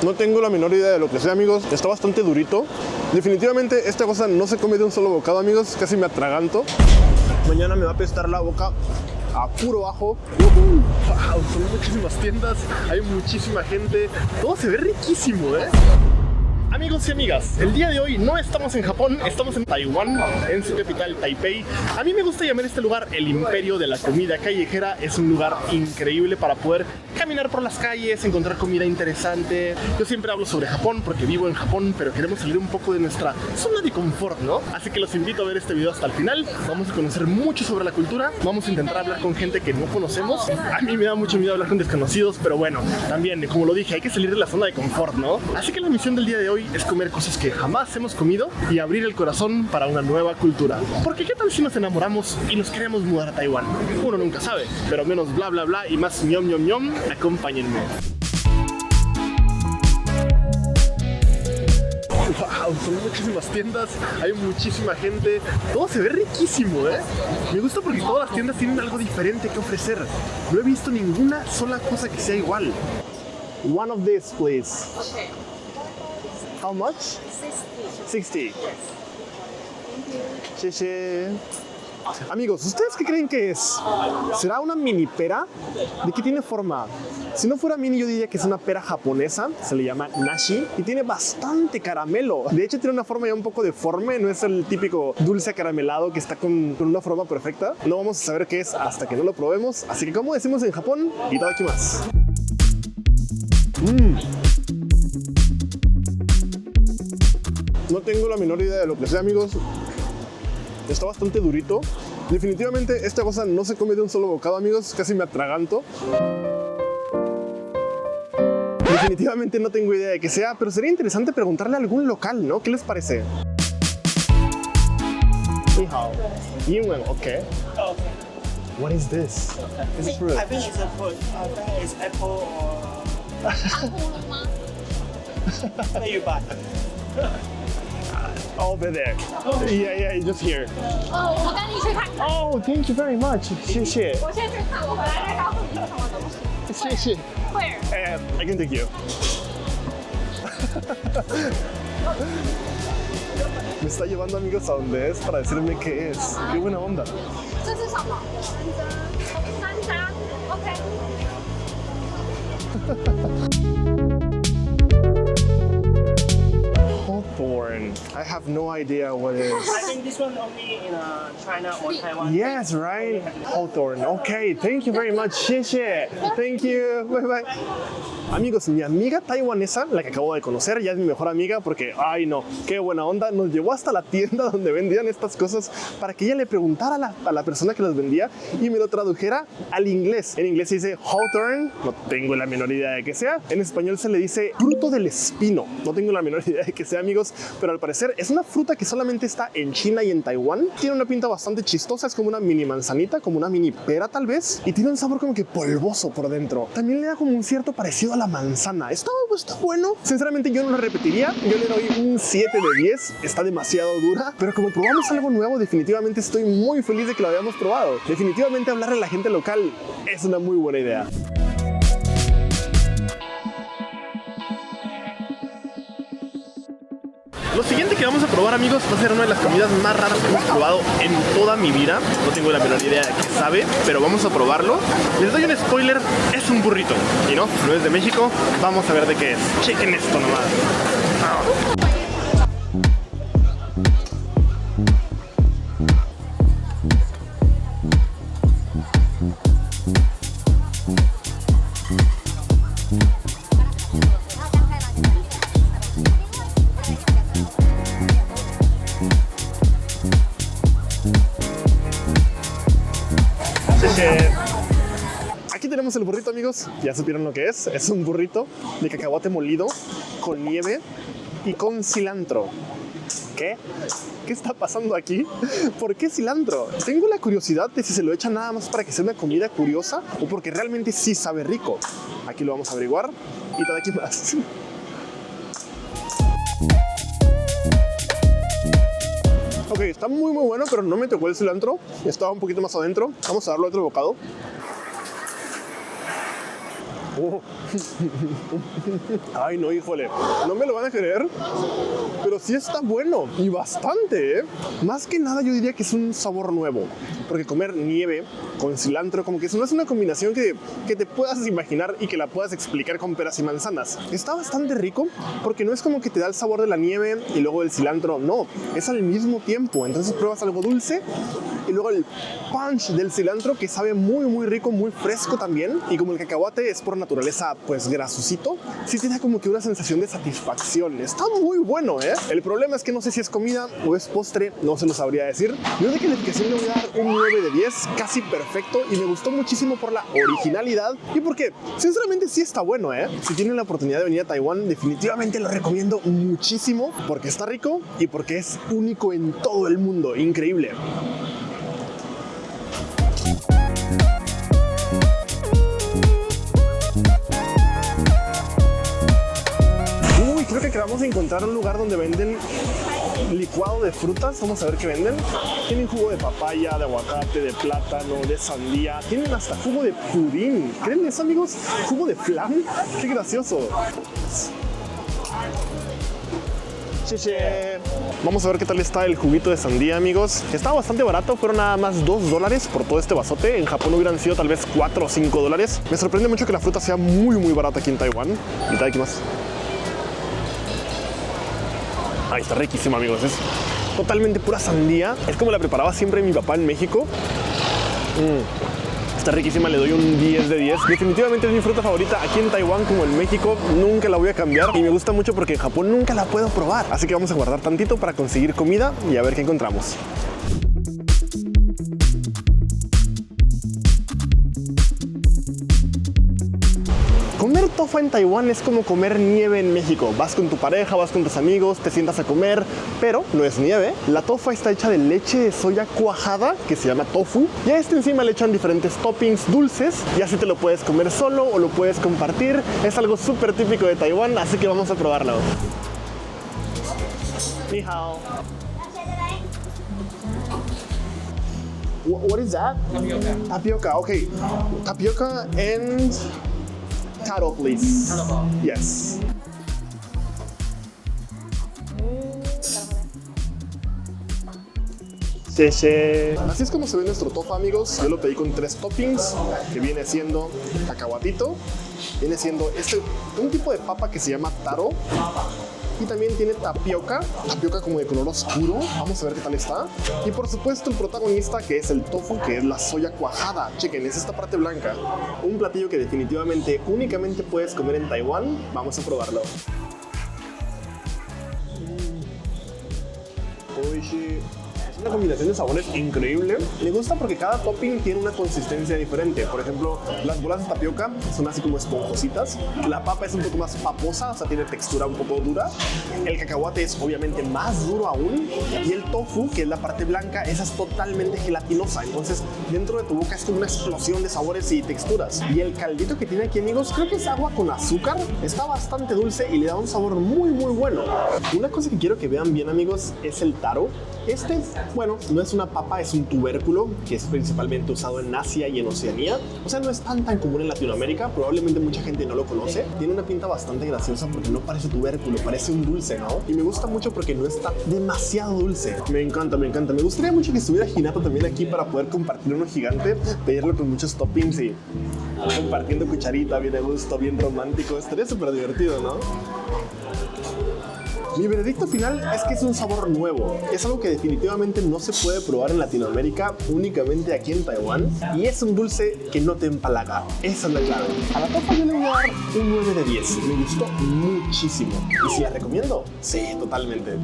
No tengo la menor idea de lo que sea, amigos. Está bastante durito. Definitivamente esta cosa no se come de un solo bocado, amigos. Casi me atraganto. Mañana me va a apestar la boca a puro ajo. Wow, son muchísimas tiendas, hay muchísima gente. Todo se ve riquísimo, ¿eh? Amigos y amigas, el día de hoy no estamos en Japón, estamos en Taiwán, en su capital, Taipei. A mí me gusta llamar este lugar el imperio de la comida callejera. Es un lugar increíble para poder caminar por las calles, encontrar comida interesante. Yo siempre hablo sobre Japón porque vivo en Japón, pero queremos salir un poco de nuestra zona de confort, ¿no? Así que los invito a ver este video hasta el final. Vamos a conocer mucho sobre la cultura, vamos a intentar hablar con gente que no conocemos. A mí me da mucho miedo hablar con desconocidos, pero bueno, también, como lo dije, hay que salir de la zona de confort, ¿no? Así que la misión del día de hoy es comer cosas que jamás hemos comido y abrir el corazón para una nueva cultura. Porque ¿qué tal si nos enamoramos y nos queremos mudar a Taiwán? Uno nunca sabe, pero menos bla bla bla y más ñom ñom ñom, acompáñenme. Wow, son muchísimas tiendas, hay muchísima gente. Todo se ve riquísimo, ¿eh? Me gusta porque todas las tiendas tienen algo diferente que ofrecer. No he visto ninguna sola cosa que sea igual. One of these, please. Okay. How much? 60. Cheche. Amigos, ¿ustedes qué creen que es? ¿Será una mini pera? ¿De qué tiene forma? Si no fuera mini, yo diría que es una pera japonesa. Se le llama nashi y tiene bastante caramelo. De hecho, tiene una forma ya un poco deforme. No es el típico dulce acaramelado que está con una forma perfecta. No vamos a saber qué es hasta que no lo probemos. Así que, como decimos en Japón, itadakimasu. No tengo la menor idea de lo que sea, amigos. Está bastante durito. Definitivamente esta cosa no se come de un solo bocado, amigos. Casi me atraganto. Definitivamente no tengo idea de qué sea, pero sería interesante preguntarle a algún local, ¿no? ¿Qué les parece? Ni hao. Yingwen, okay. What is this? Is it fruit? I think it's a fruit. I think it's apple or. Where you buy? Over there. Yeah, just here. 我带你去看。 Oh, thank you very much. 谢谢。我先去看，我回来再告诉你是什么东西。谢谢。Where? I can take you. Me está llevando, amigos, a donde es para decirme qué es. Qué buena onda. 这是什么？山楂。OK。 Hawthorne. I have no idea what it is. I think this one only in China or Taiwan. Yes, right? Hawthorne. Okay, thank you very much. 谢谢. Thank you. Bye bye. Amigos, mi amiga taiwanesa, la que acabo de conocer, ya es mi mejor amiga porque, ay no, qué buena onda, nos llevó hasta la tienda donde vendían estas cosas para que ella le preguntara a la persona que las vendía y me lo tradujera al inglés. En inglés se dice Hawthorne, no tengo la menor idea de qué sea. En español se le dice fruto del espino, no tengo la menor idea de qué sea, amigos, pero al parecer es una fruta que solamente está en China y en Taiwán. Tiene una pinta bastante chistosa, es como una mini manzanita, como una mini pera tal vez, y tiene un sabor como que polvoso por dentro. También le da como un cierto parecido a la manzana. Está bueno. Sinceramente yo no la repetiría. Yo le doy un 7 de 10. Está demasiado dura. Pero como probamos algo nuevo, definitivamente estoy muy feliz de que lo hayamos probado. Definitivamente hablarle a la gente local es una muy buena idea. Lo siguiente que vamos a probar, amigos, va a ser una de las comidas más raras que hemos probado en toda mi vida. No tengo la menor idea de qué sabe, pero vamos a probarlo. Les doy un spoiler, es un burrito. Y no es de México. Vamos a ver de qué es. Chequen esto nomás. Aquí tenemos el burrito, amigos. Ya supieron lo que es. Es un burrito de cacahuate molido con nieve y con cilantro. ¿Qué? ¿Qué está pasando aquí? ¿Por qué cilantro? Tengo la curiosidad de si se lo echan nada más para que sea una comida curiosa o porque realmente sí sabe rico. Aquí lo vamos a averiguar. Itadakimasu. Ok, está muy bueno, pero no me tocó el cilantro. Estaba un poquito más adentro. Vamos a darle otro bocado. Oh. Ay, no, híjole. No me lo van a creer, pero sí está bueno. Y bastante, ¿eh? Más que nada yo diría que es un sabor nuevo. Porque comer nieve con cilantro, como que eso no es una combinación que te puedas imaginar y que la puedas explicar con peras y manzanas. Está bastante rico porque no es como que te da el sabor de la nieve y luego el cilantro. No, es al mismo tiempo. Entonces pruebas algo dulce y luego el punch del cilantro que sabe muy, muy rico, muy fresco también. Y como el cacahuate es por naturaleza, pues grasosito, sí te da como que una sensación de satisfacción. Está muy bueno, ¿eh? El problema es que no sé si es comida o es postre, no se lo sabría decir. Yo de calificación le voy a dar un 9 de 10, casi perfecto, y me gustó muchísimo por la originalidad y porque, sinceramente, sí está bueno, ¿eh? Si tienen la oportunidad de venir a Taiwán, definitivamente lo recomiendo muchísimo porque está rico y porque es único en todo el mundo. Increíble. Creo que acabamos de encontrar un lugar donde venden licuado de frutas. Vamos a ver qué venden. Tienen jugo de papaya, de aguacate, de plátano, de sandía. Tienen hasta jugo de pudín. ¿Creen eso, amigos? ¿Jugo de flan? ¡Qué gracioso! Cheche. Vamos a ver qué tal está el juguito de sandía, amigos. Está bastante barato, fueron nada más $2 por todo este vasote. En Japón hubieran sido tal vez $4 o $5. Me sorprende mucho que la fruta sea muy, muy barata aquí en Taiwán. Y tal, aquí más. Ay, está riquísimo, amigos. Es totalmente pura sandía. Es como la preparaba siempre mi papá en México. Está riquísima, le doy un 10 de 10. Definitivamente es mi fruta favorita aquí en Taiwán como en México. Nunca la voy a cambiar y me gusta mucho porque en Japón nunca la puedo probar. Así que vamos a guardar tantito para conseguir comida y a ver qué encontramos. Comer tofu en Taiwán es como comer nieve en México. Vas con tu pareja, vas con tus amigos, te sientas a comer, pero no es nieve. La tofu está hecha de leche de soya cuajada, que se llama tofu, y a este encima le echan diferentes toppings dulces, y así te lo puedes comer solo o lo puedes compartir. Es algo súper típico de Taiwán, así que vamos a probarlo. Ni hao. What is that? Tapioca. Tapioca, okay. Tapioca and taro, please. Yes. Así es como se ve nuestro tofu, amigos. Yo lo pedí con 3 toppings, que viene siendo cacahuatito, viene siendo un tipo de papa que se llama taro, y también tiene tapioca como de color oscuro. Vamos a ver qué tal está. Y por supuesto el protagonista, que es el tofu, que es la soya cuajada. Chequen, es esta parte blanca. Un platillo que definitivamente únicamente puedes comer en Taiwán. Vamos a probarlo. Oishi. Es una combinación de sabores increíble. Me gusta porque cada topping tiene una consistencia diferente. Por ejemplo, las bolas de tapioca son así como esponjositas. La papa es un poco más paposa, o sea, tiene textura un poco dura. El cacahuate es obviamente más duro aún. Y el tofu, que es la parte blanca, esa es totalmente gelatinosa. Entonces, dentro de tu boca es como una explosión de sabores y texturas. Y el caldito que tiene aquí, amigos, creo que es agua con azúcar. Está bastante dulce y le da un sabor muy, muy bueno. Una cosa que quiero que vean bien, amigos, es el taro. Bueno, no es una papa, es un tubérculo que es principalmente usado en Asia y en Oceanía. O sea, no es tan común en Latinoamérica. Probablemente mucha gente no lo conoce. Tiene una pinta bastante graciosa porque no parece tubérculo, parece un dulce, ¿no? Y me gusta mucho porque no está demasiado dulce. Me encanta, me encanta. Me gustaría mucho que estuviera Hinata también aquí para poder compartir uno gigante, pedirlo con muchos toppings y compartiendo cucharita, bien a gusto, bien romántico. Estaría súper divertido, ¿no? Mi veredicto final es que es un sabor nuevo. Es algo que definitivamente no se puede probar en Latinoamérica, únicamente aquí en Taiwán. Y es un dulce que no te empalaga. Esa es la clave. A la tofu yo le voy a dar un 9 de 10. Me gustó muchísimo. ¿Y si la recomiendo? Sí, totalmente.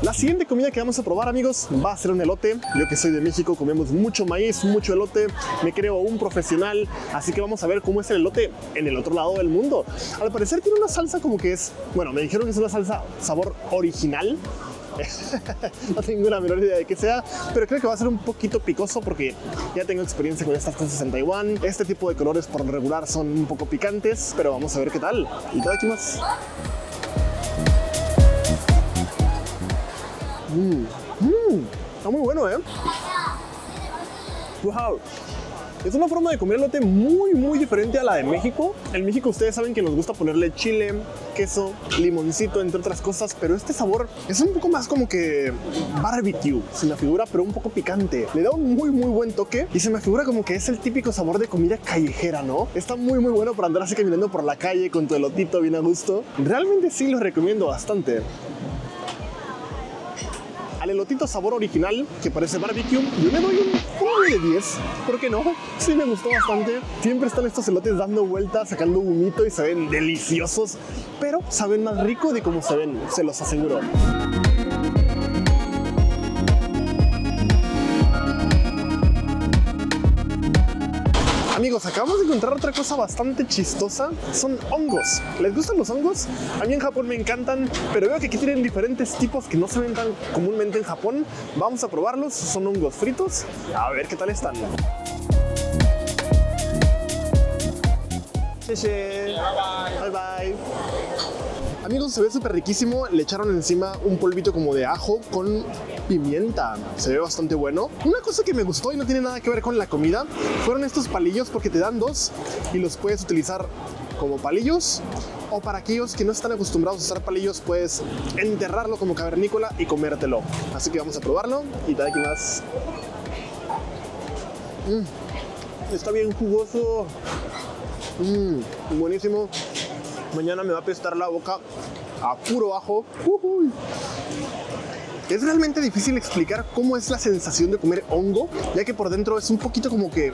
La siguiente comida que vamos a probar, amigos, va a ser un elote. Yo que soy de México, comemos mucho maíz, mucho elote. Me creo un profesional, así que vamos a ver cómo es el elote en el otro lado del mundo. Al parecer tiene una salsa como que es... Bueno, me dijeron que es una salsa sabor original. No tengo la menor idea de qué sea, pero creo que va a ser un poquito picoso porque ya tengo experiencia con estas cosas en Taiwán. Este tipo de colores por lo regular son un poco picantes, pero vamos a ver qué tal. Y todo aquí más. Está muy bueno, Wow. Es una forma de comer elote muy diferente a la de México. En México ustedes saben que nos gusta ponerle chile, queso, limoncito, entre otras cosas, pero este sabor es un poco más como que barbecue, se me figura, pero un poco picante. Le da un muy buen toque y se me figura como que es el típico sabor de comida callejera, ¿no? Está muy bueno para andar así caminando por la calle con tu elotito bien a gusto. Realmente sí lo recomiendo bastante. Al elotito sabor original, que parece barbecue, yo le doy un 9 de 10. ¿Por qué no? Sí me gustó bastante. Siempre están estos elotes dando vueltas, sacando humito y se ven deliciosos, pero saben más rico de cómo se ven, se los aseguro. Amigos, acabamos de encontrar otra cosa bastante chistosa. Son hongos. ¿Les gustan los hongos? A mí en Japón me encantan, pero veo que aquí tienen diferentes tipos que no se ven tan comúnmente en Japón. Vamos a probarlos. Son hongos fritos. A ver qué tal están. Bye bye. Amigos, se ve súper riquísimo. Le echaron encima un polvito como de ajo con pimienta. Se ve bastante bueno. Una cosa que me gustó y no tiene nada que ver con la comida fueron estos palillos, porque te dan dos y los puedes utilizar como palillos, o para aquellos que no están acostumbrados a usar palillos, puedes enterrarlo como cavernícola y comértelo. Así que vamos a probarlo. Y tal aquí más. Está bien jugoso. Buenísimo. Mañana me va a apestar la boca a puro ajo. Es realmente difícil explicar cómo es la sensación de comer hongo, ya que por dentro es un poquito como que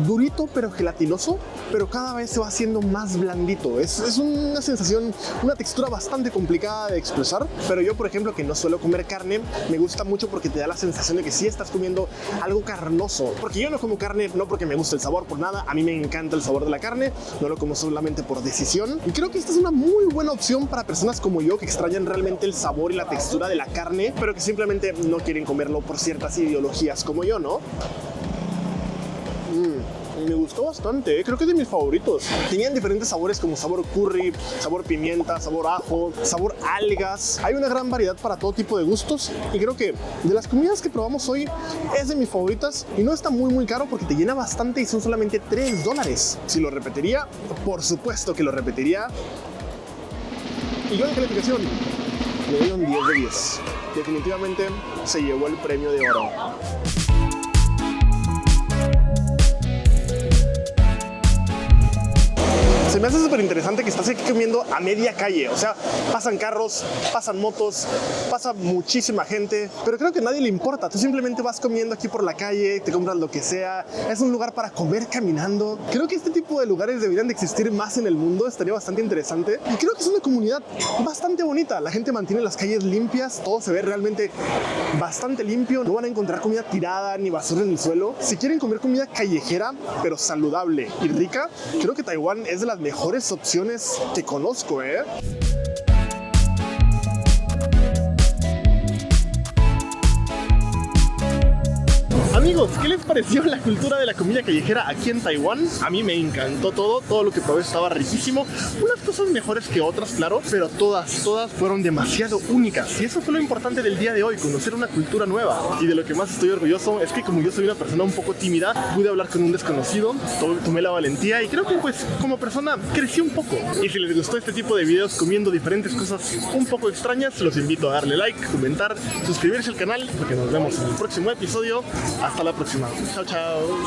durito pero gelatinoso, pero cada vez se va haciendo más blandito. Es una sensación, una textura bastante complicada de expresar, pero yo, por ejemplo, que no suelo comer carne, me gusta mucho porque te da la sensación de que sí estás comiendo algo carnoso. Porque yo no como carne, no porque me guste el sabor, por nada. A mí me encanta el sabor de la carne, no lo como solamente por decisión. Y creo que esta es una muy buena opción para personas como yo que extrañan realmente el sabor y la textura de la carne, pero que simplemente no quieren comerlo por ciertas ideologías como yo, ¿no? Me gustó bastante, creo que es de mis favoritos. Tenían diferentes sabores como sabor curry, sabor pimienta, sabor ajo, sabor algas. Hay una gran variedad para todo tipo de gustos y creo que de las comidas que probamos hoy es de mis favoritas y no está muy caro porque te llena bastante y son solamente $3. Si lo repetiría, por supuesto que lo repetiría. Y yo en calificación le doy un 10 de 10. Definitivamente se llevó el premio de oro. Se me hace súper interesante que estás aquí comiendo a media calle. O sea, pasan carros, pasan motos, pasa muchísima gente, pero creo que a nadie le importa. Tú simplemente vas comiendo aquí por la calle, te compras lo que sea. Es un lugar para comer caminando. Creo que este tipo de lugares deberían de existir más en el mundo. Estaría bastante interesante. Y creo que es una comunidad bastante bonita. La gente mantiene las calles limpias. Todo se ve realmente bastante limpio. No van a encontrar comida tirada ni basura en el suelo. Si quieren comer comida callejera, pero saludable y rica, creo que Taiwán es de las mejores opciones que conozco, Amigos, ¿qué les pareció la cultura de la comida callejera aquí en Taiwán? A mí me encantó todo lo que probé estaba riquísimo. Unas cosas mejores que otras, claro, pero todas fueron demasiado únicas. Y eso fue lo importante del día de hoy, conocer una cultura nueva. Y de lo que más estoy orgulloso es que como yo soy una persona un poco tímida, pude hablar con un desconocido, tomé la valentía y creo que pues como persona crecí un poco. Y si les gustó este tipo de videos comiendo diferentes cosas un poco extrañas, los invito a darle like, comentar, suscribirse al canal, porque nos vemos en el próximo episodio. Hasta la próxima. Chao, chao.